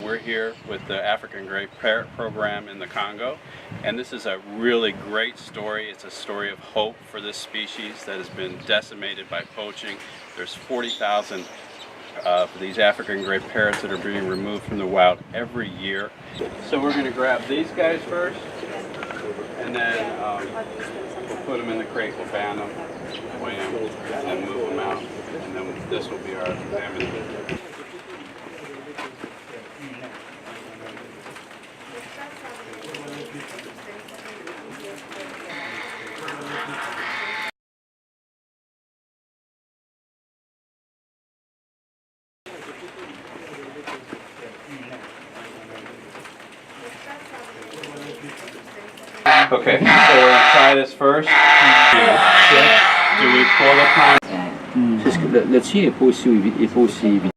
We're here with the African Gray Parrot program in the Congo, and this is a really great story. It's a story of hope for this species that has been decimated by poaching. There's 40,000 of these African Gray Parrots that are being removed from the wild every year. So we're going to grab these guys first, and then we'll put them in the crate, we'll band them, weigh them, and then move them out, and then this will be our examination. Okay, so we're going to try this first. Do we pull the pine? C'est ce que là-dessus, il n'est pas aussi évident.